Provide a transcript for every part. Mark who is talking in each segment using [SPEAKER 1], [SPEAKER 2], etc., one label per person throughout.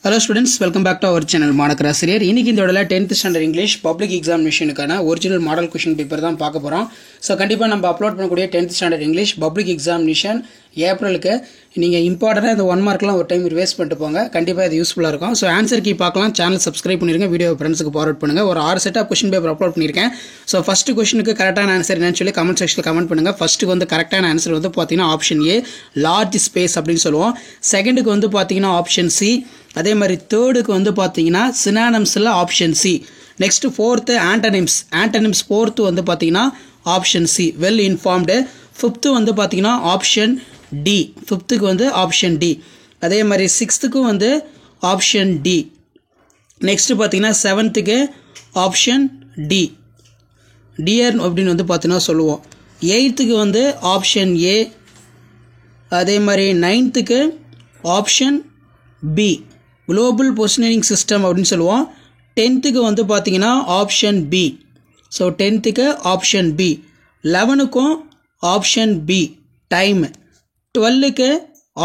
[SPEAKER 1] Hello students, welcome back to our channel மாணக்கராசிரியர். இன்னைக்கு இந்த வீடியோல 10th ஸ்டாண்டர்ட் இங்கிலீஷ் பப்ளிக் எக்ஸாமினேஷனுக்கான ஒரிஜினல் மாடல் क्वेश्चन பேப்பர் தான் பார்க்க போறோம். சோ கண்டிப்பா நம்ம அப்லோட் பண்ணக்கூடிய 10th standard English public examination ஏப்ரலுக்கு நீங்க இம்பார்ட்டன்ட்டா இந்த 1 மார்க்லாம் ஒரு டைம் ரிவைஸ் பண்ணிட்டு போங்க. கண்டிப்பா இது யூஸ்ஃபுல்லா இருக்கும். சோ ஆன்சர் கீ பார்க்கலாம். சேனல் சப்ஸ்கிரைப் பண்ணிருங்க. வீடியோ ஃப்ரெண்ட்ஸ்க்கு ஃபார்வர்ட் பண்ணுங்க. ஒரு 6 set of question paper upload பண்ணிருக்கேன். சோ ஃபர்ஸ்ட் क्वेश्चनக்கு கரெக்ட்டான ஆன்சர் என்னன்னு சொல்லி கமெண்ட் செக்ஷன்ல கமெண்ட் பண்ணுங்க. ஃபர்ஸ்ட்க்கு வந்து கரெக்ட்டான ஆன்சர் வந்து பாத்தீங்கன்னா ஆப்ஷன் ஏ லார்ஜ் ஸ்பேஸ் அப்படினு சொல்லுவோம். செகண்டுக்கு வந்து பாத்தீங்கன்னா ஆப்ஷன் சி. அதே மாதிரி தேர்டுக்கு வந்து பாத்தீங்கன்னா சினானிம்ஸ்ல option C. Next fourth antonyms fourth வந்து பாத்தீங்கன்னா option C well informed. Fifth வந்து பாத்தீங்கன்னா ஆப்ஷன் டி. ஃபிஃப்த்துக்கு வந்து ஆப்ஷன் டி. அதே மாதிரி சிக்ஸ்த்துக்கு வந்து ஆப்ஷன் டி. நெக்ஸ்ட் பாத்தீங்கன்னா செவன்த்துக்கு ஆப்ஷன் டி டியர் அப்படின்னு வந்து பார்த்தீங்கன்னா சொல்லுவோம். எயித்துக்கு வந்து ஆப்ஷன் ஏ. அதே மாதிரி நைன்த்துக்கு option B global positioning system அப்படின்னு சொல்லுவோம். 10th வந்து பார்த்தீங்கன்னா option B. So 10th option B. 11க்கும் ஆப்ஷன் பி டைம். 12க்கு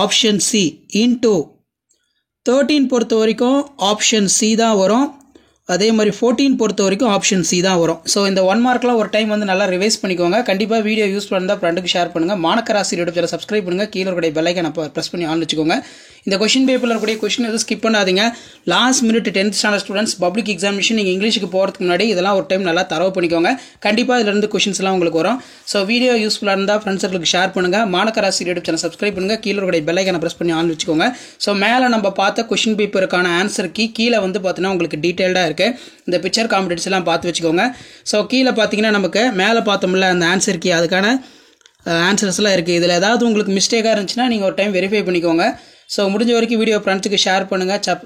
[SPEAKER 1] ஆப்ஷன் சி இன்டூ. 13 பொறுத்த வரைக்கும் ஆப்ஷன் சி தான் வரும். அதே மாதிரி 14 பொறுத்த வரைக்கும் ஆப்ஷன் சி தான் வரும். ஸோ இந்த 1 மார்க்லாம் ஒரு டைம் வந்து நல்லா ரிவைஸ் பண்ணிக்கோங்க. கண்டிப்பாக வீடியோ யூஸ் பண்ணால் ஃப்ரெண்டுக்கு ஷேர் பண்ணுங்கள். மாணக்கராசி யூடியூப் சேனல் சப்ஸ்கிரைப் பண்ணுங்கள். கீழே இருக்கிற பெல் ஐகானை ப்ரெஸ் பண்ணி ஆன் வச்சுக்கோங்க. இந்த கொஸ்டின் பேப்பரில் இருக்கக்கூடிய கொஸ்டின் எதுவும் ஸ்கிப் பண்ணாதீங்க. Last minute 10th standard students public examination நீங்கள் இங்கிலீஷுக்கு போகிறதுக்கு முன்னாடி இதெல்லாம் ஒரு டைம் நல்லா தரவு பண்ணிக்கோங்க. கண்டிப்பாக இதிலிருந்து கொஸ்டின்ஸ்லாம் உங்களுக்கு வரும். ஸோ வீடியோ யூஸ்ஃபுல்லாக இருந்தால் ஃப்ரெண்ட்ஸுக்கு ஷேர் பண்ணுங்கள். மாணக்கராசி யூடியூப் சேனல் சப்ஸ்கிரைப் பண்ணுங்கள். கீழே இருக்கிற பெல் ஐகானை ப்ரெஸ் பண்ணி ஆன் வச்சுக்கோங்க. ஸோ மேலே நம்ம பார்த்த கொஸ்டின் பேப்பருக்கான ஆன்சர் கீழே வந்து பார்த்தீங்கன்னா உங்களுக்கு டீட்டெயில்டாக இருக்குது. இந்த பிக்சர் காமெடிட்ஸ் எல்லாம் பார்த்து வச்சுக்கோங்க. ஸோ கீழே பார்த்தீங்கன்னா நமக்கு மேலே பார்த்தோம்ல அந்த ஆன்சர் கீ அதுக்கான ஆன்சர்ஸ்லாம் இருக்குது. இதில் ஏதாவது உங்களுக்கு மிஸ்டேக்காக இருந்துச்சுன்னா நீங்கள் ஒரு டைம் வெரிஃபை பண்ணிக்கோங்க. ஸோ முடிஞ்ச வரைக்கும் வீடியோ ஃப்ரெண்ட்ஸுக்கு ஷேர் பண்ணுங்கள்.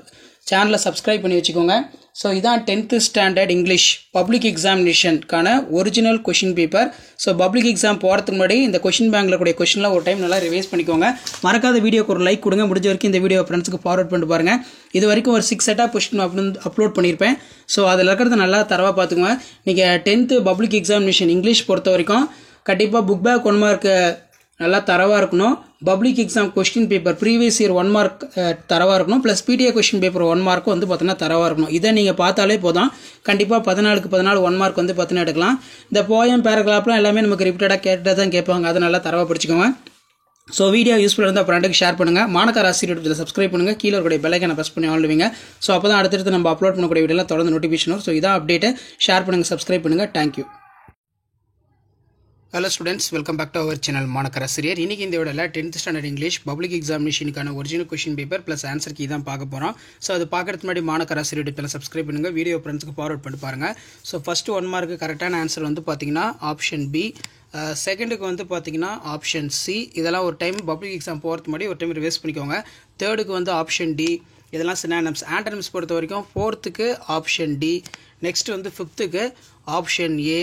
[SPEAKER 1] சேனலை சப்ஸ்கிரைப் பண்ணி வச்சுக்கோங்க. ஸோ இதான் 10th ஸ்டாண்டர்ட் இங்கிலீஷ் பப்ளிக் எக்ஸாமினேஷனுக்கான original question paper. So public exam போகிறதுக்கு முன்னாடி இந்த கொஷின் பேங்கில் கூடிய கொஷின்லாம் ஒரு டைம் நல்லா ரிவைஸ் பண்ணிக்கோங்க. மறக்காத வீடியோக்கு ஒரு லைக் கொடுங்க. முடிஞ்ச வரைக்கும் இந்த வீடியோ ஃப்ரெண்ட்ஸுக்கு ஃபார்வர்ட் பண்ணிட்டு பாருங்கள். இது வரைக்கும் ஒரு 6 செட் ஆஃப் கொஷின் அப்லோட் பண்ணியிருப்பேன். ஸோ அதில் இருக்கிறத நல்லா தரவாக பார்த்துக்குங்க. நீங்கள் 10th பப்ளிக் எக்ஸாமினேஷன் இங்கிலீஷ் பொறுத்த வரைக்கும் கண்டிப்பாக புக் பேக் 1 மார்க் நல்லா தரவாக இருக்கணும். Public exam question paper previous year 1 mark தரவாக இருக்கணும். ப்ளஸ் பிடிஏ கொஸ்டின் பேப்பர் 1 மார்க்கும் வந்து பார்த்தீங்கன்னா தரவாக இருக்கணும். இதை நீங்கள் பார்த்தாலே போதும். கண்டிப்பாக 14க்கு 14 1 மார்க் வந்து பார்த்தீங்கன்னா எடுக்கலாம். இந்த போயம் பேராகிராஃப்லாம் எல்லாமே நமக்கு ரிப்பீட்டடாக கேட்டால் தான் கேட்பாங்க. அதை நல்லா தரவாக படிச்சுக்கோங்க. ஸோ வீடியோ யூஸ்ஃபுல்லாக இருந்தால் ஃப்ரெண்டுக்கு ஷேர் பண்ணுங்கள். மாணக்கராசி யூடியூப் சப்ஸ்கிரைப் பண்ணுங்கள். கீழே இருக்கக்கூடிய பெல் ஐகானை ப்ரெஸ் பண்ணி ஆள்வீங்க. ஸோ அப்போ தான் அடுத்தடுத்து நம்ம அப்லோட் பண்ணக்கூடிய வீடியோலாம் தொடர்ந்து நோட்டிஃபிகேஷன் வரும். ஸோ இதான் அப்டேட்டு. ஷேர் பண்ணுங்கள், சப்ஸ்கிரைப் பண்ணுங்கள். Thank you. Hello students, welcome back to our channel Manakkarasiriyar. இன்னைக்கு இந்த வீடியோவில் 10th ஸ்டாண்டர்ட் இங்கிலீஷ் பப்ளிக் எக்ஸாமினேஷனுக்கான original question paper plus answer key தான் பார்க்க போகிறோம். ஸோ அது பார்க்கறதுக்கு முன்னாடி மாணக்கராசிரியர் யூடியூப் சப்ஸ்கிரைப் பண்ணுங்கள். வீடியோ ஃப்ரெண்ட்ஸ்க்கு ஃபார்வர்ட் பண்ணி பாருங்கள். ஸோ ஃபஸ்ட்டு 1 மார்க்கு கரெக்டான ஆன்சர் வந்து பார்த்தீங்கன்னா ஆப்ஷன் பி. செகண்டுக்கு வந்து பார்த்தீங்கன்னா ஆப்ஷன் சி. இதெல்லாம் ஒரு டைம் பப்ளிக் எக்ஸாம் போகிறதுக்கு முன்னாடி ஒரு டைம் ரிவைஸ் பண்ணிக்கோங்க. தேர்டுக்கு வந்து ஆப்ஷன் டி. இதெல்லாம் சினானிம்ஸ். ஆண்டனிம்ஸ் பொறுத்த வரைக்கும் 4th ஆப்ஷன் டி. நெக்ஸ்ட் வந்து 5th ஆப்ஷன் ஏ.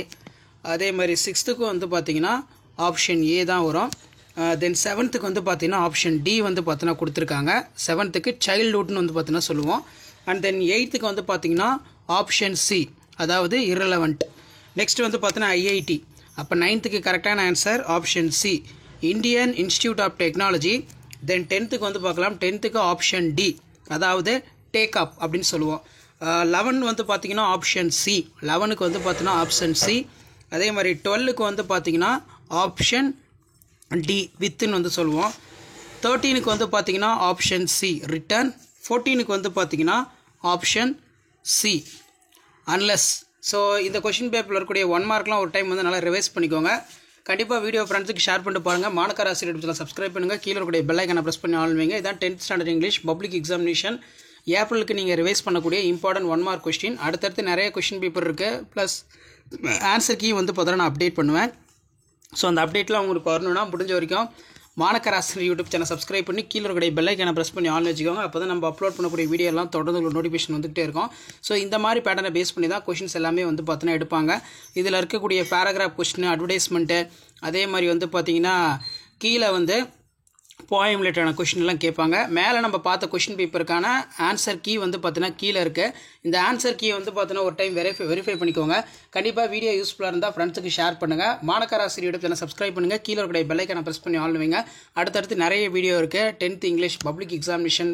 [SPEAKER 1] அதே மாதிரி 6th வந்து பார்த்தீங்கன்னா ஆப்ஷன் ஏ தான் வரும். தென் 7th வந்து பார்த்தீங்கன்னா ஆப்ஷன் டி வந்து பார்த்தீங்கன்னா கொடுத்துருக்காங்க. 7th சைல்ட்ஹுட்னு வந்து பார்த்தீங்கன்னா சொல்லுவோம். அண்ட் தென் 8th வந்து பார்த்தீங்கன்னா ஆப்ஷன் சி, அதாவது இரலவெண்ட். நெக்ஸ்ட் வந்து பார்த்தீங்கன்னா ஐஐடி. அப்போ 9th கரெக்டான answer option C Indian Institute of Technology. Then 10th வந்து பார்க்கலாம். 10th ஆப்ஷன் டி, அதாவது டேக் அப் அப்படின்னு சொல்லுவோம். 11 வந்து பார்த்தீங்கன்னா ஆப்ஷன் சி. 11க்கு வந்து பார்த்தீங்கன்னா ஆப்ஷன் சி. அதே மாதிரி 12க்கு வந்து பார்த்தீங்கன்னா ஆப்ஷன் டி வித்துன்னு வந்து சொல்லுவோம். 13க்கு வந்து பார்த்தீங்கன்னா ஆப்ஷன் சி ரிட்டர்ன். 14க்கு வந்து பார்த்தீங்கன்னா ஆப்ஷன் சி அன்லெஸ். ஸோ இந்த கொஷின் பேப்பரில் இருக்கக்கூடிய 1 மார்க்லாம் ஒரு டைம் வந்து நல்லா ரிவைஸ் பண்ணிக்கோங்க. கண்டிப்பாக வீடியோ ஃப்ரெண்ட்ஸுக்கு ஷேர் பண்ணிட்டு பாருங்கள். மாணக்கராசி யூடியூப் சப்ஸ்கிரைப் பண்ணுங்கள். கீழே இருக்கக்கூடிய பெல் ஐகானை ப்ரெஸ் பண்ணி ஆள்வீங்க. இதான் 10th standard English public examination ஏப்ரலுக்கு நீங்கள் ரிவைஸ் பண்ணக்கூடிய இம்பார்ட்டன்ட் 1 மார்க் கொஸ்டின். அடுத்தடுத்து நிறைய கொஸ்டின் பேப்பர் இருக்குது. ப்ளஸ் ஆன்சர் கீ வந்து பார்த்தா நான் அப்டேட் பண்ணுவேன். ஸோ அந்த அப்டேட்லாம் உங்களுக்கு வரணும்னா முடிஞ்ச வரைக்கும் மாணக்கராசி யூடியூப் சேனல் சப்ஸ்கிரைப் பண்ணி கீழே இருக்கக்கூடிய பெல் ஐகானை ப்ரெஸ் பண்ணி ஆன் வச்சுக்கோங்க. அப்போ தான் நம்ம அப்லோட் பண்ணக்கூடிய வீடியோ எல்லாம் தொடர்ந்து உங்களுக்கு நோட்டிஃபிகேஷன் வந்துகிட்டே இருக்கும். ஸோ இந்த மாதிரி பேட்டர்னை பேஸ் பண்ணி தான் கொஷின்ஸ் எல்லாமே வந்து பார்த்தீங்கன்னா எடுப்பாங்க. இதில் இருக்கக்கூடிய பேராகிராஃப் கொஸ்டின், அட்வர்டைஸ்மெண்ட்டு, அதே மாதிரி வந்து பார்த்தீங்கன்னா கீழே வந்து போயம் ரிலேட்டடான கொஷின் எல்லாம் கேட்பாங்க. மேலே நம்ம பார்த்த கொஷின் பேப்பருக்கான ஆன்சர் கீ வந்து பார்த்தீங்கன்னா கீழே இருக்குது. இந்த ஆன்சர் கீ வந்து பார்த்தீங்கன்னா ஒரு டைம் வெரிஃபை பண்ணிக்கோங்க. கண்டிப்பாக வீடியோ யூஸ்ஃபுல்லாக இருந்தால் ஃப்ரெண்ட்ஸுக்கு ஷேர் பண்ணுங்கள். மாணக்கராசி யூடியூப் சேனல் சப்ஸ்கிரைப் பண்ணுங்கள். கீழே இருக்கிற பெல் ஐகானை ப்ரெஸ் பண்ணி ஆள்வீங்க. அடுத்தடுத்து நிறைய வீடியோ இருக்குது. 10th இங்கிலீஷ் பப்ளிக் எக்ஸாமினேஷன்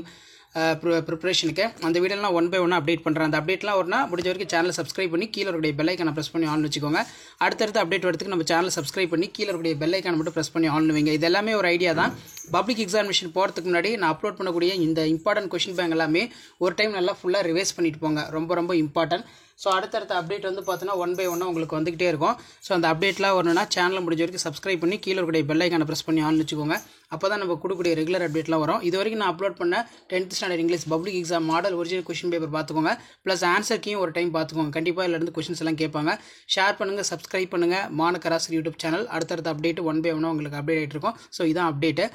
[SPEAKER 1] ப்ரிப்பரேஷனுக்கு அந்த வீடியோலாம் 1 by 1 அப்டேட் பண்ணுறேன். அந்த அப்டேட்லாம் வரனா முடிஞ்ச வரைக்கும் சேனலை சப்ஸ்கிரைப் பண்ணி கீழே இருக்கக்கூடிய பெல் ஐக்கானை ப்ரெஸ் பண்ணி ஆன் வச்சுக்கோங்க. அடுத்தடுத்து அப்டேட் வரதுக்கு நம்ம சேனலை சப்ஸ்கிரைப் பண்ணி கீழே இருக்கக்கூடிய பெல் ஐக்கானை மட்டும் ப்ரெஸ் பண்ணி ஆன் வைங்க. இது எல்லாமே ஒரு ஐடியா தான். பப்ளிக் எக்ஸாமினேஷன் போகிறதுக்கு முன்னாடி நான் அப்லோட் பண்ணக்கூடிய இந்த இம்பார்ட்டன்ட் கொஷின் பேங்க் எல்லாமே ஒரு டைம் நல்லா ஃபுல்லாக ரிவைஸ் பண்ணிட்டு போங்க. ரொம்ப ரொம்ப இம்பார்ட்டன்ட். ஸோ அடுத்தடுத்த அப்டேட் வந்து பார்த்தீங்கன்னா 1 by 1 உங்களுக்கு வந்துகிட்டே இருக்கும். ஸோ அந்த அப்டேட்லாம் வரணும்னா சேனலை முடிஞ்ச வரைக்கும் சப்ஸ்கிரைப் பண்ணி கீழே இருக்கக்கூடிய பெல் ஐக்கானை ப்ரெஸ் பண்ணி ஆன் வச்சுக்கோங்க. அப்போ தான் நம்ம கொடுக்கக்கூடிய ரெகுலர் அப்டேட்லாம் வரும். இது வரைக்கும் நான் அப்லோட் பண்ண 10th standard English public exam model original question paper பார்த்துக்கோங்க. ப்ளஸ் ஆன்சர் கீயும் ஒரு டைம் பார்த்துக்கோங்க. கண்டிப்பாக இதிலிருந்து கொஷின்ஸ் எல்லாம் கேட்பாங்க. ஷேர் பண்ணுங்கள், சப்ஸ்கிரைப் பண்ணுங்கள் மாணக்கராசர் யூடியூப் சேனல். அடுத்தடுத்த அப்டேட் 1 by 1 உங்களுக்கு அப்டேட் ஆகிட்டு இருக்கும். ஸோ இதான் அப்டேட்டு.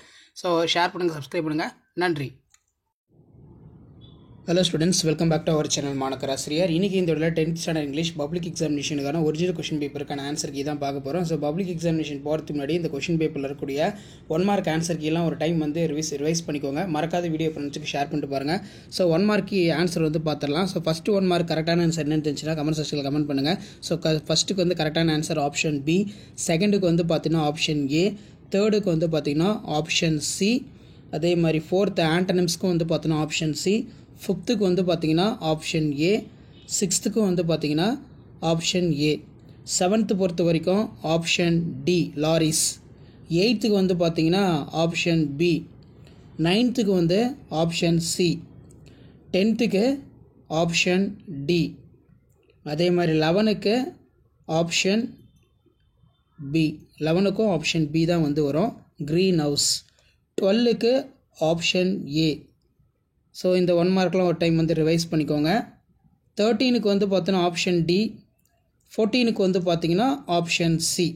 [SPEAKER 1] ஸோ ஷேர் பண்ணுங்கள், சப்ஸ்கிரைப் பண்ணுங்கள். நன்றி. Hello students, welcome back to our channel Manakkarasiriyar. இன்றைக்கி இந்த வீடியோவில் 10th ஸ்டாண்டர்ட் இங்கிலீஷ் பப்ளிக் எக்ஸாமினேஷனுக்கான ஒரிஜினல் கொஷின் பேப்பருக்கான ஆன்சர் கீ தான் பார்க்க போகிறோம். ஸோ பப்ளிக் எக்ஸாமினேஷன் போகிறதுக்கு முன்னாடி இந்த கொஷின் பேப்பரில் இருக்கக்கூடிய 1 mark ஆன்சர் கீலாம் ஒரு டைம் வந்து ரிவைஸ் பண்ணிக்கோங்க. மறக்காத வீடியோ ஃப்ரெண்ட்ஸுக்கு ஷேர் பண்ணிட்டு பாருங்கள். ஸோ 1 mark ஆன்சர் வந்து பார்த்துடலாம். ஸோ ஃபஸ்ட்டு 1 mark கரெக்டான ஆன்சர் என்னன்னு தெரிஞ்சுன்னா கமெண்ட் செக்ஷனில் கமெண்ட் பண்ணுங்கள். ஸோ ஃபஸ்ட்டுக்கு வந்து கரெக்டான ஆன்சர் ஆப்ஷன் பி, செகண்டுக்கு வந்து பார்த்தீங்கன்னா ஆப்ஷன் ஏ, தேர்டுக்கு வந்து பார்த்தீங்கன்னா ஆப்ஷன் சி, அதே மாதிரி ஃபோர்த்து ஆண்டனிம்ஸ்க்கும் வந்து பார்த்தீங்கன்னா ஆப்ஷன் சி, ஃபிஃப்த்துக்கு வந்து பார்த்தீங்கன்னா ஆப்ஷன் ஏ, சிக்ஸ்த்துக்கு வந்து பார்த்தீங்கன்னா ஆப்ஷன் ஏ, செவன்த்து பொறுத்த வரைக்கும் ஆப்ஷன் டி லாரிஸ், எயித்துக்கு வந்து பார்த்தீங்கன்னா ஆப்ஷன் பி, நைன்த்துக்கு வந்து option C, 10th option D, அதே மாதிரி 11க்கு ஆப்ஷன் பி, 11க்கும் ஆப்ஷன் பி தான் வந்து வரும், க்ரீன் ஹவுஸ். 12க்கு ஆப்ஷன் ஏ. ஸோ இந்த 1 markலாம் ஒரு டைம் வந்து ரிவைஸ் பண்ணிக்கோங்க. 13க்கு வந்து பார்த்தோன்னா ஆப்ஷன் டி, 14க்கு வந்து பார்த்தீங்கன்னா ஆப்ஷன் சி.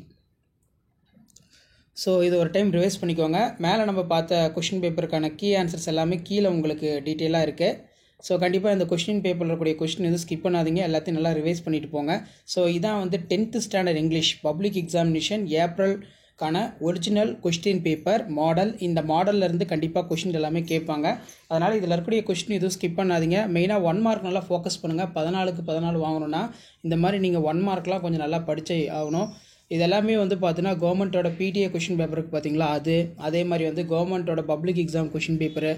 [SPEAKER 1] ஸோ இது ஒரு டைம் ரிவைஸ் பண்ணிக்கோங்க. மேலே நம்ம பார்த்த கொஷின் பேப்பருக்கான கீ ஆன்சர்ஸ் எல்லாமே கீழே உங்களுக்கு டீட்டெயிலாக இருக்குது. ஸோ கண்டிப்பாக இந்த கொஸ்டின் பேப்பரில் இருக்கக்கூடிய கொஸ்டின் எதுவும் ஸ்கிப் பண்ணாதீங்க, எல்லாத்தையும் நல்லா ரிவைஸ் பண்ணிட்டு போங்க. ஸோ இதான் வந்து 10th standard English public examination ஏப்ரல்கான ஒரிஜினல் கொஸ்டின் பேப்பர் மாடல். இந்த மாடல்லேருந்து கண்டிப்பாக கொஸ்டின் எல்லாமே கேட்பாங்க. அதனால் இதில் இருக்கக்கூடிய கொஸ்டின் எதுவும் ஸ்கிப் பண்ணாதீங்க. மெயினாக 1 mark நல்லா ஃபோக்கஸ் பண்ணுங்கள். 14க்கு 14 வாங்கணும்னா இந்த மாதிரி நீங்கள் 1 markலாம் கொஞ்சம் நல்லா படிச்சே ஆகணும். இதெல்லாமே வந்து பார்த்தீங்கன்னா கவர்மெண்ட்டோட பிடிஏ கொஷின் பேப்பருக்கு பார்த்தீங்களா அது, அதே மாதிரி வந்து கவர்மெண்ட்டோட பப்ளிக் எக்ஸாம் கொஷின் பேப்பரு,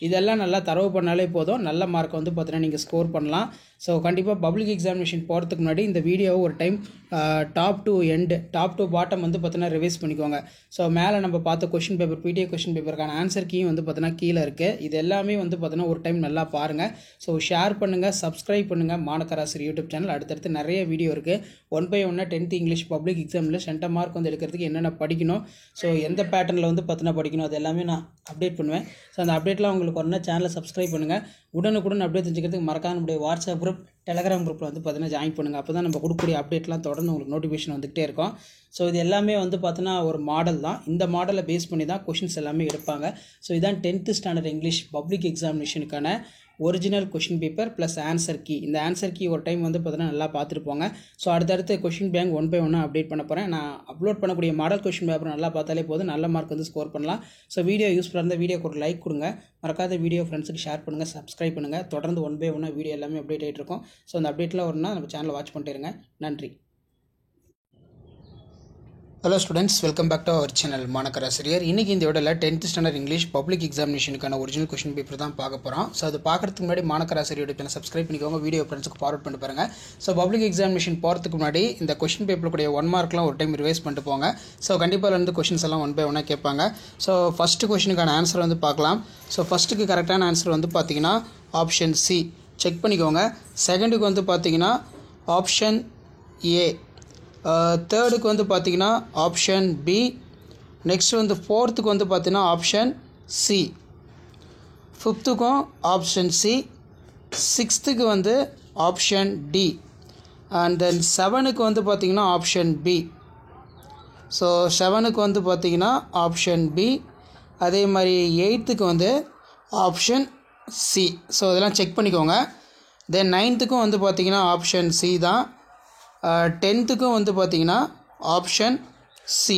[SPEAKER 1] இதெல்லாம் நல்லா தரவு பண்ணாலே போதும், நல்ல மார்க்கை வந்து பார்த்தீங்கன்னா நீங்கள் ஸ்கோர் பண்ணலாம். ஸோ கண்டிப்பாக பப்ளிக் எக்ஸாமினேஷன் போகிறதுக்கு முன்னாடி இந்த வீடியோவை ஒரு டைம் டாப் டு பாட்டம் வந்து பார்த்தீங்கன்னா ரிவைஸ் பண்ணிக்கோங்க. ஸோ மேலே நம்ம பார்த்த கொஷின் பேப்பர் பிடிஏ கொஷின் பேப்பருக்கான ஆன்சர் கீயும் வந்து பார்த்தீங்கன்னா கீழே இருக்குது. இது எல்லாமே வந்து பார்த்தீங்கன்னா ஒரு டைம் நல்லா பாருங்கள். ஸோ ஷேர் பண்ணுங்கள், சப்ஸ்கிரைப் பண்ணுங்கள் மாணக்கராசர் யூடியூப் சேனல். அடுத்தடுத்து நிறைய வீடியோ இருக்குது. 1 by 1 10th இங்கிலீஷ் பப்ளிக் எக்ஸாமில் சென்டர் மார்க் வந்து எடுக்கிறதுக்கு என்னென்ன படிக்கணும், ஸோ எந்த பேட்டர்னில் வந்து பார்த்தீங்கன்னா படிக்கணும், அது எல்லாமே நான் அப்டேட் பண்ணுவேன். ஸோ அந்த அப்டேட்லாம் உங்களுக்கு வரணும், சேனலை சப்ஸ்கிரைப் பண்ணுங்கள். உடனுக்குடன் அப்டேட் தெரிஞ்சுக்கிறதுக்கு மறக்காம நம்முடைய வாட்ஸ்அப் குரூப், டெலகிராம் குரூப்பில் வந்து பார்த்தீங்கன்னா ஜாயின் பண்ணுங்கள். அப்போ தான் நம்ம கொடுக்கக்கூடிய அப்டேட்லாம் தொடர்ந்து உங்களுக்கு நோட்டிஃபிகேஷன் வந்துகிட்டே இருக்கும். ஸோ இது எல்லாமே வந்து பார்த்தீங்கன்னா ஒரு மாடல் தான். இந்த மாடலை பேஸ் பண்ணி தான் கொஷின்ஸ் எல்லாமே எடுப்பாங்க. ஸோ இதான் 10th ஸ்டாண்டர்ட் இங்கிலீஷ் பப்ளிக் எக்ஸாமினேஷனுக்கான original question paper plus answer key. இந்த ஆன்சர் கீ ஒரு டைம் வந்து பார்த்தீங்கன்னா நல்லா பார்த்துருப்போங்க. ஸோ அடுத்தடுத்து கொஷின் பேங்க் 1 by 1 அப்டேட் பண்ண போகிறேன். நான் அப்லோட் பண்ணக்கூடிய மாடல் கொஷின் பேப்பர் நல்லா பார்த்தாலே போதும், நல்ல மார்க் வந்து ஸ்கோர் பண்ணலாம். ஸோ வீடியோ யூஸ்ஃபுல்லாக இருந்தால் வீடியோக்கு ஒரு லைக் கொடுங்க, மறக்காத வீடியோ ஃப்ரெண்ட்ஸுக்கு ஷேர் பண்ணுங்கள், சப்ஸ்கிரைப் பண்ணுங்கள். தொடர்ந்து 1 by 1 வீடியோ எல்லாமே அப்டேட் ஆகிட்டு இருக்கும். ஸோ அந்த அப்டேட்லாம் வரணும்னா நம்ம சேனலை வாட்ச் பண்ணிட்டு இருங்க. நன்றி. Hello students, welcome back to our channel Manakkarasiriyar. இன்றைக்கி இந்த வீடியோவில் 10th ஸ்டாண்டர்ட் இங்கிலீஷ் பப்ளிக் எக்ஸாமினேஷனுக்கான ஒரிஜினல் கொஷின் பேப்பர் தான் பார்க்க போகிறோம். ஸோ அது பார்க்குறதுக்கு முன்னாடி மாணக்கராசிரியர் சேனல் சப்ஸ்கிரைப் பண்ணிக்கோங்க, வீடியோ ஃப்ரெண்ட்ஸுக்கு ஃபார்வர்ட் பண்ணி பாருங்கள். ஸோ பப்ளிக் எக்ஸாமினேஷன் போகிறதுக்கு முன்னாடி இந்த கொஷின் பேப்பருக்குடைய 1 markலாம் ஒரு டைம் ரிவைஸ் பண்ணிட்டு போங்க. ஸோ கண்டிப்பாக வந்து கொஷின்ஸ் எல்லாம் 1 by 1 கேட்பாங்க. ஸோ ஃபஸ்ட்டு கொஷினுக்கான ஆன்சர் வந்து பார்க்கலாம். ஸோ ஃபஸ்ட்டுக்கு கரெக்டான ஆன்சர் வந்து பார்த்தீங்கன்னா ஆப்ஷன் சி, செக் பண்ணிக்கோங்க. செகண்டுக்கு வந்து பார்த்தீங்கன்னா ஆப்ஷன் ஏ, தேர்டுக்கு வந்து பார்த்தீங்கன்னா ஆப்ஷன் பி, நெக்ஸ்ட் வந்து ஃபோர்த்துக்கு வந்து பார்த்தீங்கன்னா ஆப்ஷன் சி, ஃபிஃப்த்துக்கும் ஆப்ஷன் சி, சிக்ஸ்த்துக்கு வந்து ஆப்ஷன் டி, அண்ட் தென் 7க்கு வந்து பார்த்தீங்கன்னா ஆப்ஷன் பி. ஸோ 7க்கு வந்து பார்த்தீங்கன்னா ஆப்ஷன் பி, அதே மாதிரி 8க்கு வந்து ஆப்ஷன் சி. ஸோ இதெல்லாம் செக் பண்ணிக்கோங்க. தென் 9த்துக்கும் வந்து பார்த்தீங்கன்னா ஆப்ஷன் சி தான். 10த்துக்கும் வந்து பார்த்தீங்கன்னா ஆப்ஷன் சி.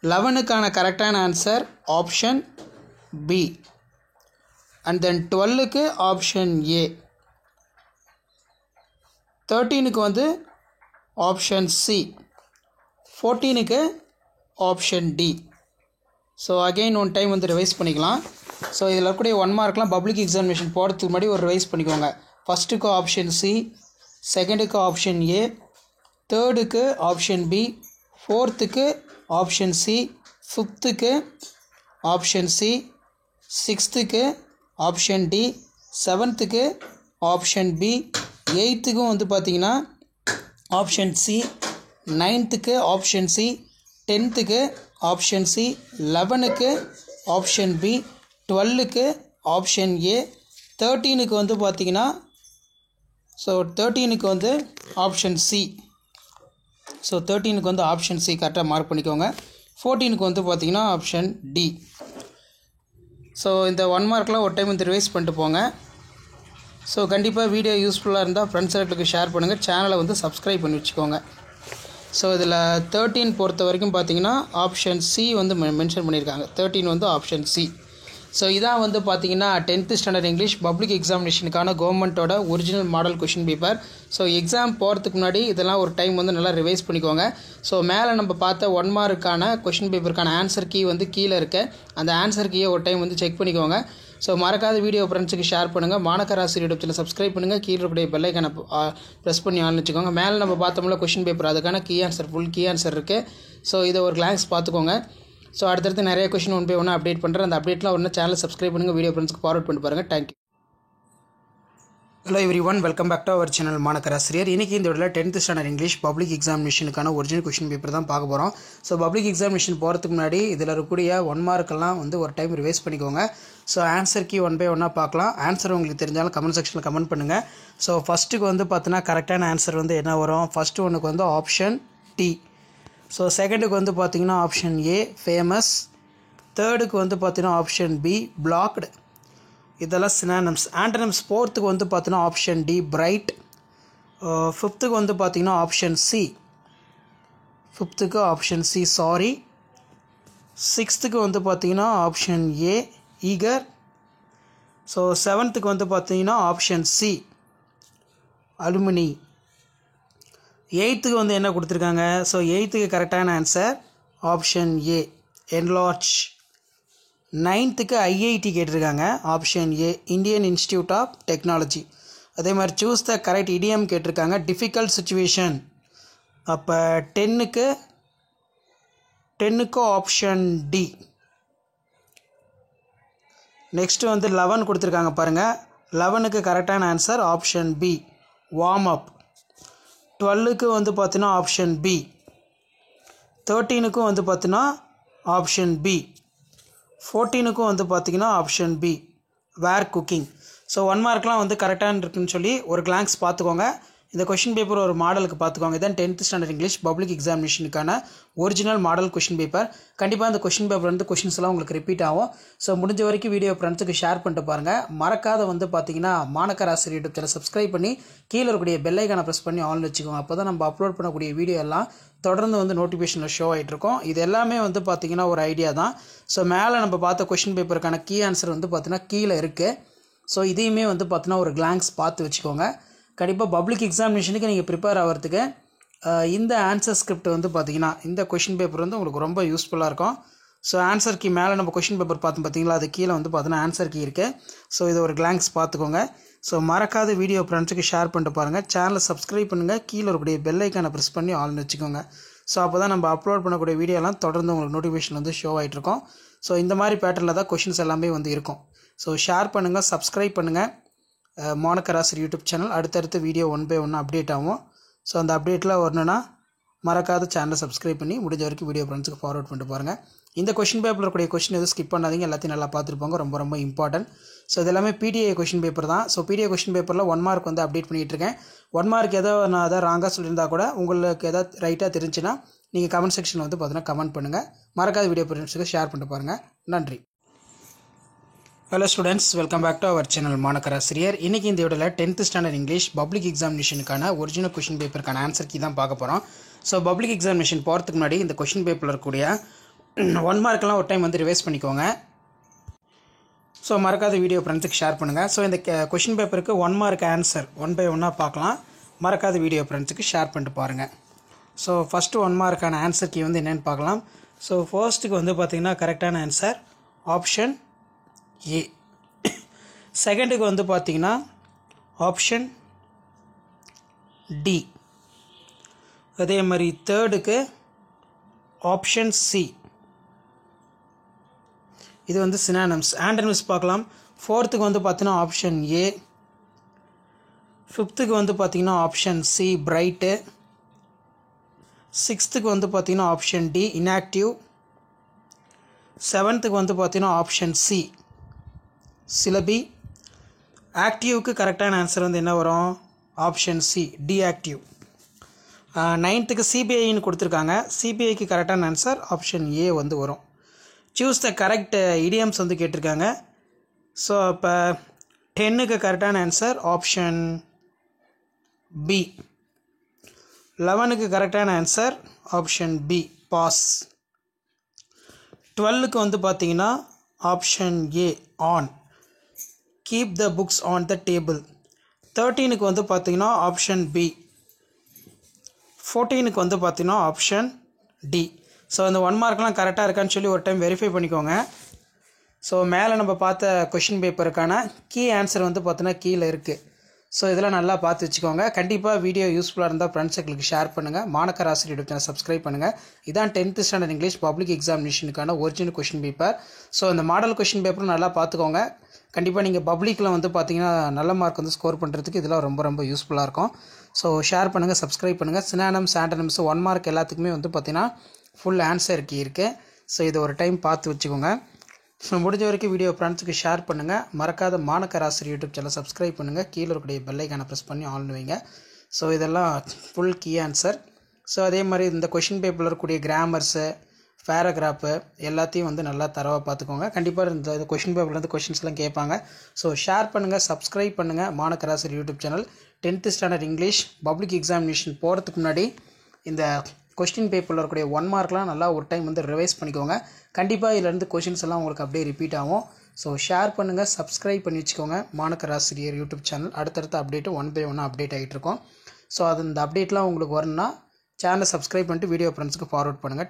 [SPEAKER 1] 11க்கான கரெக்டான answer option B, and then 12க்கு ஆப்ஷன் ஏ, 13க்கு வந்து ஆப்ஷன் சி, 14க்கு option D. So again one time வந்து ரிவைஸ் பண்ணிக்கலாம். ஸோ இதில் இருக்கக்கூடிய 1 மார்க்லாம் பப்ளிக் எக்ஸாமினேஷன் போகிறதுக்கு முன்னாடி ஒரு ரிவைஸ் பண்ணிக்கோங்க. ஃபஸ்ட்டுக்கு ஆப்ஷன் சி, செகண்டுக்கு ஆப்ஷன் ஏ, தேர்டுக்கு ஆப்ஷன் பி, ஃபோர்த்துக்கு ஆப்ஷன் சி, ஃபிஃப்த்துக்கு ஆப்ஷன் சி, சிக்ஸ்த்துக்கு ஆப்ஷன் டி, செவன்த்துக்கு ஆப்ஷன் பி, எயித்துக்கும் வந்து பார்த்தீங்கன்னா ஆப்ஷன் சி, நைன்த்துக்கு ஆப்ஷன் சி, 10க்கு ஆப்ஷன் சி, 11க்கு ஆப்ஷன் பி, 12க்கு ஆப்ஷன் ஏ, 13க்கு வந்து பார்த்தீங்கன்னா ஸோ 13க்கு வந்து ஆப்ஷன் சி. ஸோ 13க்கு வந்து ஆப்ஷன் சி கரெக்டாக மார்க் பண்ணிக்கோங்க. 14க்கு வந்து பார்த்தீங்கன்னா ஆப்ஷன் டி. ஸோ இந்த 1 மார்க்லாம் ஒரு டைம் வந்து ரிவைஸ் பண்ணிட்டு போங்க. ஸோ கண்டிப்பாக வீடியோ யூஸ்ஃபுல்லாக இருந்தால் ஃப்ரெண்ட்ஸ் சர்க்கிளுக்கு ஷேர் பண்ணுங்கள், சேனலை வந்து சப்ஸ்கிரைப் பண்ணி வச்சுக்கோங்க. ஸோ இதில் 13 பொறுத்த வரைக்கும் பார்த்தீங்கன்னா ஆப்ஷன் சி வந்து மென்ஷன் பண்ணியிருக்காங்க. 13 வந்து ஆப்ஷன் சி. ஸோ இதான் வந்து பார்த்தீங்கன்னா 10th ஸ்டாண்டர்ட் இங்கிலீஷ் பப்ளிக் எக்ஸாமினேஷனுக்கான கவர்மெண்ட்டோட original model question paper. So exam போகிறதுக்கு முன்னாடி இதெல்லாம் ஒரு டைம் வந்து நல்லா ரிவைஸ் பண்ணிக்கோங்க. ஸோ மேலே நம்ம பார்த்த 1 மார்க்கான கொஷின் பேப்பருக்கான ஆன்சர் கீ வந்து கீழே இருக்க அந்த ஆன்சர் கீயை ஒரு டைம் வந்து செக் பண்ணிக்கோங்க. ஸோ மறக்காத வீடியோ ஃப்ரெண்ட்ஸுக்கு ஷேர் பண்ணுங்கள். மாணக்கர் ஆசிரியர் யூடியூப் சேனல் சப்ஸ்கிரைப் பண்ணுங்கள். கீழே இருக்கக்கூடிய பெல் ஐக்கானை ப்ரெஸ் பண்ணி ஆன் வச்சுக்கோங்க. மேலே நம்ம பார்த்தோம்ல கொஷின் பேப்பர், அதுக்கான key answer full key answer இருக்குது. ஸோ இதை ஒரு கிளான்ஸ் பார்த்துக்கோங்க. ஸோ அடுத்தடுத்து நிறைய கொஷின் ஒன் பை ஒன்று அப்டேட் பண்ணுறேன். அந்த அப்டேட்லாம் ஒன்று சேனல் சப்ஸ்கிரைப் பண்ணுங்கள், வீடியோ ஃப்ரெண்ட்ஸ்க்கு ஃபார்வர்ட் பண்ணி பாருங்கள். Thank you. Hello everyone, welcome back to our channel Manakkar Asiriyar. இன்றைக்கி இந்த வீடியோவில் 10th ஸ்டாண்டர்ட் இங்கிலீஷ் பப்ளிக் எக்ஸாமினேஷனுக்கான ஒரிஜினல் கொஷின் பேப்பர் தான் பார்க்க போகிறோம். ஸோ பப்ளிக் எக்ஸாமினேஷன் போகிறதுக்கு முன்னாடி இதில் இருக்கக்கூடிய 1 மார்க்கெல்லாம் வந்து ஒரு டைம் ரிவைஸ் பண்ணிக்கோங்க. So answer key one by ஒன்னாக பார்க்கலாம். ஆன்சர் உங்களுக்கு தெரிஞ்சாலும் கமெண்ட் செக்ஷனில் கமெண்ட் பண்ணுங்கள். ஸோ ஃபஸ்ட்டுக்கு வந்து பார்த்தீங்கன்னா கரெக்டான ஆன்சர் வந்து என்ன வரும்? ஃபஸ்ட்டு ஒன்றுக்கு வந்து ஆப்ஷன் டி. ஸோ செகண்டுக்கு வந்து பார்த்தீங்கன்னா ஆப்ஷன் ஏ, ஃபேமஸ். தேர்டுக்கு வந்து பார்த்தீங்கன்னா ஆப்ஷன் பி, பிளாக்டு. இதெல்லாம் சினானிம்ஸ். ஆண்டனிம்ஸ் ஃபோர்த்துக்கு வந்து பார்த்தீங்கன்னா ஆப்ஷன் டி, பிரைட். ஃபிஃப்த்துக்கு வந்து பார்த்தீங்கன்னா ஆப்ஷன் சி. ஃபிஃப்த்துக்கு ஆப்ஷன் சி, சாரி. சிக்ஸ்த்துக்கு வந்து பார்த்தீங்கன்னா ஆப்ஷன் ஏ, ஈகர். ஸோ செவன்த்துக்கு வந்து பார்த்தீங்கன்னா ஆப்ஷன் சி, அலுமினி. எயித்துக்கு வந்து என்ன கொடுத்துருக்காங்க? ஸோ எயித்துக்கு கரெக்டான ஆன்சர் ஆப்ஷன் ஏ, என்லார்ஜ். 9த்துக்கு ஐஐடி கேட்டிருக்காங்க, option A, Indian institute of technology. அதே மாதிரி சூஸ் த கரெக்ட் இடியம் கேட்டிருக்காங்க, டிஃபிகல்ட் சுச்சுவேஷன். அப்போ 10க்கு ஆப்ஷன் டி. நெக்ஸ்ட்டு வந்து 11 கொடுத்துருக்காங்க பாருங்கள். 11க்கு கரெக்டான answer option B, warm up. 12க்கு வந்து பார்த்தீங்கன்னா ஆப்ஷன் பி. 13க்கும் வந்து பார்த்தீங்கன்னா ஆப்ஷன் பி. 14க்கும் வந்து பார்த்தீங்கன்னா ஆப்ஷன் பி, வேர் குக்கிங். ஸோ 1 மார்க்லாம் வந்து கரெக்டான இருக்குன்னு சொல்லி ஒரு கிளான்ஸ் பார்த்துக்கோங்க. இந்த கொஷின் பேப்பர் ஒரு மாடலுக்கு பார்த்துக்கோங்க. இதான் 10th ஸ்டாண்டர்ட் இங்கிலீஷ் பப்ளிக் எக்ஸாமினேஷனுக்கான ஒரிஜினல் மாடல் கொஷின் பேப்பர். கண்டிப்பாக இந்த கொஷின் பேப்பர் வந்து கொஷின்ஸ் எல்லாம் உங்களுக்கு ரிப்பீட் ஆகும். ஸோ முடிஞ்ச வரைக்கும் வீடியோ ஃப்ரெண்ட்ஸுக்கு ஷேர் பண்ணிட்டு பாருங்கள். மறக்காத வந்து பார்த்தீங்கன்னா மாணக்கர் ஆசிரியர் யூடியூப் சேனல் சப்ஸ்கிரைப் பண்ணி கீழே இருக்கக்கூடிய பெல் ஐக்கானை ப்ரெஸ் பண்ணி ஆன் வச்சுக்கோங்க. அப்போ தான் நம்ம அப்லோட் பண்ணக்கூடிய வீடியோ எல்லாம் தொடர்ந்து வந்து நோட்டிஃபிகேஷனில் ஷோ ஆகிட்டு இருக்கோம். இது எல்லாமே வந்து பார்த்தீங்கன்னா ஒரு ஐடியா தான். ஸோ மேலே நம்ம பார்த்த கொஷின் பேப்பருக்கான கீ ஆன்சர் வந்து பார்த்தீங்கன்னா கீழே இருக்குது. ஸோ இதையுமே வந்து பார்த்தீங்கன்னா ஒரு கிளான்ஸ் பார்த்து வச்சுக்கோங்க. கண்டிப்பாக பப்ளிக் எக்ஸாமினேஷனுக்கு நீங்கள் ப்ரிப்பேர் ஆகிறதுக்கு இந்த ஆன்சர் ஸ்கிரிப்ட் வந்து பார்த்தீங்கன்னா இந்த கொஷின் பேப்பர் வந்து உங்களுக்கு ரொம்ப யூஸ்ஃபுல்லாக இருக்கும். ஸோ ஆன்சர் கீ மேலே நம்ம கொஷின் பேப்பர் பார்த்தோம் பார்த்தீங்களா, அது கீழே வந்து பார்த்தீங்கன்னா ஆன்சர் கீ இருக்குது. ஸோ இதை ஒரு கிளான்ஸ் பார்த்துக்கோங்க. ஸோ மறக்காத வீடியோ ஃப்ரெண்ட்ஸுக்கு ஷேர் பண்ணிட்டு பாருங்கள். சேனலை சப்ஸ்கிரைப் பண்ணுங்கள். கீழே இருக்கக்கூடிய பெல் ஐக்கானை ப்ரெஸ் பண்ணி ஆல்னு வச்சுக்கோங்க. ஸோ அப்போ தான் நம்ம அப்லோட் பண்ணக்கூடிய வீடியோலாம் தொடர்ந்து உங்களுக்கு நோட்டிஃபிகேஷன் வந்து ஷோ ஆகிட்ருக்கோம். ஸோ இந்த மாதிரி பேட்டர்னில் தான் கொஷின்ஸ் எல்லாமே வந்து இருக்கும். ஸோ ஷேர் பண்ணுங்கள், சப்ஸ்கிரைப் பண்ணுங்கள் மாணக்கர் ஆசிரியர் யூடியூப் சேனல். அடுத்தடுத்து வீடியோ ஒன் பை ஒன்று அப்டேட் ஆகும். ஸோ அந்த அப்டேட்டில் வரணுன்னா மறக்காத சேனலை சப்ஸ்கிரைப் பண்ணி முடிஞ்ச வரைக்கும் வீடியோ ஃப்ரெண்ட்ஸுக்கு ஃபார்வர்ட் பண்ணிட்டு பாருங்கள். இந்த கொஷின் பேப்பரில் இருக்கக்கூடிய கொஷின் எதுவும் ஸ்கிப் பண்ணாதீங்க, எல்லாத்தையும் நல்லா பார்த்துருப்பாங்க, ரொம்ப ரொம்ப இம்பார்ட்டன்ட். ஸோ இது எல்லாமே பிடிஏ கொஷின் பேப்பர் தான். ஸோ பிடிஏ கொஷின் பேப்பரில் 1 மார்க் வந்து அப்டேட் பண்ணிகிட்டு இருக்கேன். 1 மார்க் ஏதோ நான் எதாவது ராங்காக சொல்லியிருந்தா கூட உங்களுக்கு எதாவது ரைட்டாக தெரிஞ்சுன்னா நீங்கள் கமெண்ட் செக்ஷனில் வந்து பார்த்தீங்கன்னா கமெண்ட் பண்ணுங்கள். மறக்காத வீடியோ ஃப்ரெண்ட்ஸுக்கு ஷேர் பண்ணிட்டு பாருங்கள். நன்றி. Hello students, welcome back to our channel Manakkar Asiriyar. இன்றைக்கி இந்த வீடியோவில் 10th ஸ்டாண்டர்ட் இங்கிலீஷ் பப்ளிக் எக்ஸாமினேஷனுக்கான ஒரிஜினல் கொஷின் பேப்பருக்கான ஆன்சர் கீ தான் பார்க்க போகிறோம். ஸோ பப்ளிக் எக்ஸாமினேஷன் போகிறதுக்கு முன்னாடி இந்த கொஷின் பேப்பரில் இருக்கக்கூடிய 1 மார்க்கெல்லாம் ஒரு டைம் வந்து ரிவைஸ் பண்ணிக்கோங்க. ஸோ மறக்காத வீடியோ ஃப்ரெண்ட்ஸுக்கு ஷேர் பண்ணுங்கள். ஸோ இந்த கொஷின் பேப்பருக்கு 1 மார்க் ஆன்சர் ஒன் பை ஒன்னாக பார்க்கலாம். மறக்காத வீடியோ ஃப்ரெண்ட்ஸுக்கு ஷேர் பண்ணிட்டு பாருங்கள். ஸோ ஃபஸ்ட்டு 1 மார்க்கான ஆன்சர் கீ வந்து என்னென்னு பார்க்கலாம். ஸோ ஃபர்ஸ்ட்டுக்கு வந்து பார்த்திங்கன்னா கரெக்டான ஆன்சர் ஆப்ஷன் ஏ. செகண்டுக்கு வந்து பார்த்தீங்கன்னா ஆப்ஷன் டி. அதே மாதிரி தேர்டுக்கு ஆப்ஷன் சி. இது வந்து சினானிம்ஸ். ஆண்டனிம்ஸ் பார்க்கலாம். ஃபோர்த்துக்கு வந்து பார்த்தீங்கன்னா ஆப்ஷன் ஏ. ஃபிஃப்த்துக்கு வந்து பார்த்தீங்கன்னா ஆப்ஷன் சி பிரைட்டு. சிக்ஸ்த்துக்கு வந்து பார்த்தீங்கன்னா ஆப்ஷன் டி இன்ஆக்டிவ். செவன்த்துக்கு வந்து பார்த்தீங்கன்னா ஆப்ஷன் சி சிலபி. ஆக்டிவ்க்கு கரெக்டான ஆன்சர் வந்து என்ன வரும்? Option C deactive. நைன்த்துக்கு சிபிஐன்னு கொடுத்துருக்காங்க. சிபிஐக்கு கரெக்டான ஆன்சர் ஆப்ஷன் ஏ வந்து வரும். சூஸ் த கரெக்ட் இடியம்ஸ் வந்து கேட்டிருக்காங்க. ஸோ இப்போ 10க்கு கரெக்டான ஆன்சர் ஆப்ஷன் பி. 11க்கு கரெக்டான ஆன்சர் ஆப்ஷன் பி பாஸ். 12க்கு வந்து பார்த்தீங்கன்னா option A on. Keep the books on the table. 13க்கு வந்து பார்த்தீங்கன்னா ஆப்ஷன் பி. 14க்கு வந்து பார்த்தீங்கன்னா ஆப்ஷன் டி. ஸோ இந்த 1 மார்க்லாம் கரெக்டாக இருக்கான்னு சொல்லி ஒரு டைம் வெரிஃபை பண்ணிக்கோங்க. ஸோ மேலே நம்ம பார்த்த கொஷின் பேப்பருக்கான கீ ஆன்சர் வந்து பார்த்தீங்கன்னா கீழே இருக்குது. ஸோ இதெல்லாம் நல்லா பார்த்து வச்சுக்கோங்க. கண்டிப்பாக வீடியோ யூஸ்ஃபுல்லாக இருந்தால் ஃப்ரெண்ட்ஸுங்களுக்கு ஷேர் பண்ணுங்கள். மாணக்கர் ஆசிரியர் யூடியூப் சேனல் சப்ஸ்கிரைப் பண்ணுங்கள். இதான் 10th ஸ்டாண்டர்ட் இங்கிலீஷ் பப்ளிக் எக்ஸாமினேஷனுக்கான ஒரிஜினல் கொஷின் பேப்பர். ஸோ இந்த மாடல் கொஷின் பேப்பரும் நல்லா பார்த்துக்கோங்க. கண்டிப்பாக நீங்கள் பப்ளிக்கில் வந்து பார்த்தீங்கன்னா நல்ல மார்க் வந்து ஸ்கோர் பண்ணுறதுக்கு இதெல்லாம் ரொம்ப ரொம்ப யூஸ்ஃபுல்லாக இருக்கும். ஸோ ஷேர் பண்ணுங்கள், சப்ஸ்கிரைப் பண்ணுங்கள். சினானிம்ஸ், ஆண்டனிம்ஸ் 1 மார்க் எல்லாத்துக்குமே வந்து பார்த்தீங்கன்னா ஃபுல் ஆன்சர் கீ இருக்குது. ஸோ இதை ஒரு டைம் பார்த்து வச்சுக்கோங்க. ஸோ முடிஞ்ச வரைக்கும் வீடியோ ஃப்ரெண்ட்ஸுக்கு ஷேர் பண்ணுங்கள். மறக்காத மாணக்கர் ஆசிரியர் யூடியூப் சேனல் சப்ஸ்கிரைப் பண்ணுங்கள். கீழே இருக்கக்கூடிய பெல் ஐக்கானை ப்ரெஸ் பண்ணி ஆன் வைங்க. ஸோ இதெல்லாம் ஃபுல் கீ ஆன்சர். ஸோ அதே மாதிரி இந்த கொஷின் பேப்பரில் இருக்கக்கூடிய கிராமர்ஸு, பேராகிராஃபு எல்லாத்தையும் வந்து நல்லா தரவாக பார்த்துக்கோங்க. கண்டிப்பாக இந்த கொஷின் பேப்பர்லேருந்து கொஷின்ஸ்லாம் கேட்பாங்க. ஸோ ஷேர் பண்ணுங்கள், சப்ஸ்கிரைப் பண்ணுங்கள் மாணக்கர் ஆசிரியர் YouTube channel. 10th standard English public examination போகிறதுக்கு முன்னாடி இந்த கொஸ்டின் பேப்பரில் இருக்கக்கூடிய 1 மார்க்லாம் நல்லா ஒரு டைம் வந்து ரிவைஸ் பண்ணிக்கோங்க. கண்டிப்பாக இதிலேருந்து கொஷின்ஸ் எல்லாம் உங்களுக்கு அப்படியே ரிப்பீட் ஆகும். ஸோ ஷேர் பண்ணுங்கள், சப்ஸ்கிரைப் பண்ணி வச்சுக்கோங்க மாணக்கர் ஆசிரியர் யூடியூப் சேனல். அடுத்தடுத்த அப்டேட்டு 1 by 1 அப்டேட் ஆகிட்டு இருக்கும். ஸோ அது இந்த அப்டேட்லாம் உங்களுக்கு வரணும்னா சேனலை சப்ஸ்கிரைப் பண்ணிட்டு வீடியோ ஃப்ரெண்ட்ஸுக்கு ஃபார்வர்ட் பண்ணுங்கள்.